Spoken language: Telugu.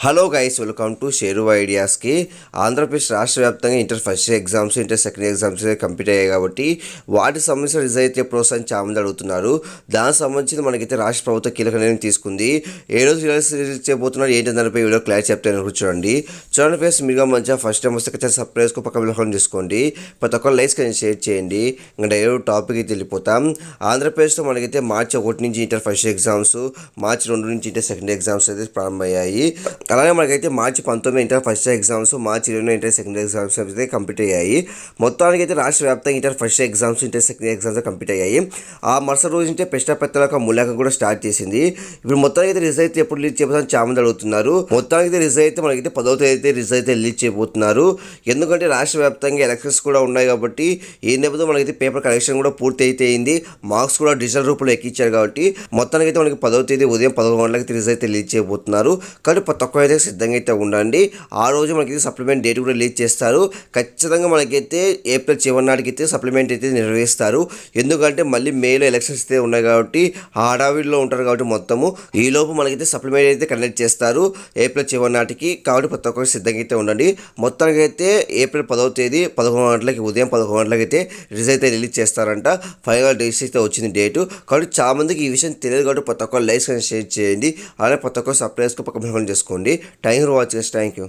Hello guys, welcome to Sheru ఐడియాస్కి. ఆంధ్రప్రదేశ్ రాష్ట్ర వ్యాప్తంగా inter first year exams, inter second year exams complete అయ్యాయి కాబట్టి వాటికి సంబంధించిన రిజల్ట్ ఎప్పుడు వస్తుందని చాలామంది అడుగుతున్నారు. దానికి సంబంధించి మనకైతే రాష్ట్ర ప్రభుత్వం కీలక నిర్ణయం తీసుకుంది. ఏ రోజు రిజల్ట్స్ చేయబోతున్నారు ఏంటి దానిపై వీడియో క్లారిటీ చెప్తాను చూడండి. చూడండి ఫ్రెండ్స్, మీరు మంచిగా ఫస్ట్ టైం వస్తే ఖచ్చితంగా సబ్స్క్రైబ్ చేసుకో, పక్క బిల్ చేసుకోండి. ప్రతి ఒక్కరు లైక్స్ కానీ షేర్ చేయండి. ఇంకా డైరెక్ట్ టాపిక్ అయితే వెళ్ళిపోతాం. ఆంధ్రప్రదేశ్లో మనకైతే మార్చి 1 నుంచి ఇంటర్ ఫస్ట్ ఎగ్జామ్స్, మార్చి 2 నుంచి ఇంటర్ సెకండ్ ఎగ్జామ్స్ అయితే ప్రారంభమయ్యాయి. అలాగే మనకైతే మార్చి 19 ఇంటర్ ఫస్ట్ ఎగ్జామ్స్, మార్చి 20 ఇంటర్ సెకండ్ ఎగ్జామ్స్ అయితే కంప్లీట్ అయ్యాయి. మొత్తానికి అయితే రాష్ట్ర వ్యాప్తంగా inter first exams, inter second exams complete అయ్యాయి. ఆ మరుసటి రోజు అంటే ప్రశ్నపత్రాల మూల్యాంకనం కూడా స్టార్ట్ చేసింది. ఇప్పుడు మొత్తానికి అయితే రిజల్ట్ అయితే ఎప్పుడు రిలీజ్ చేయబోతుందని చాలా మంది అడుగుతున్నారు. మొత్తానికి అయితే రిజల్ట్ అయితే మనకైతే 10వ తేదీ అయితే రిజల్ట్ అయితే రిలీజ్ చేయబోతున్నారు. ఎందుకంటే రాష్ట్ర వ్యాప్తంగా ఎలక్షన్స్ కూడా ఉన్నాయి కాబట్టి ఈ నేపథ్యంలో మనకైతే పేపర్ కలెక్షన్ కూడా పూర్తి అయితే అయింది. మార్క్స్ కూడా డిజిటల్ రూపంలో ఎక్కించారు కాబట్టి మొత్తానికి అయితే మనకి 10వ తేదీ ఉదయం 11 గంటలకి రిజల్ట్ అయితే రిలీజ్ చేయబోతున్నారు. కాబట్టి ప్రతి ఒక్క అయితే సిద్ధంగా అయితే ఉండండి. ఆ రోజు మనకి సప్లిమెంట్ డేట్ కూడా రిలీజ్ చేస్తారు. ఖచ్చితంగా మనకైతే ఏప్రిల్ చివరి నాటికి అయితే సప్లిమెంట్ అయితే నిర్వహిస్తారు. ఎందుకంటే మళ్ళీ మేలో ఎలక్షన్స్ అయితే ఉన్నాయి కాబట్టి ఆ హడావిడిలో ఉంటారు కాబట్టి మొత్తము ఈ లోపు మనకైతే సప్లిమెంట్ అయితే కండక్ట్ చేస్తారు ఏప్రిల్ చివరి నాటికి. కాబట్టి ప్రతి ఒక్కరు సిద్ధంగా అయితే ఉండండి. మొత్తానికి అయితే ఏప్రిల్ 10వ తేదీ 11 గంటలకి ఉదయం 11 గంటలకి అయితే రిజల్ట్ అయితే రిలీజ్ చేస్తారంట. ఫైనల్ డేట్స్ అయితే వచ్చింది డేటు. కాబట్టి చాలా మందికి ఈ విషయం తెలియదు కాబట్టి ప్రతి ఒక్కరు లైక్స్ షేర్ చేయండి. అలాగే ప్రతి ఒక్కరు సబ్స్క్రైబ్ పక్క చేసుకోండి. Thank you for watching. Thank you.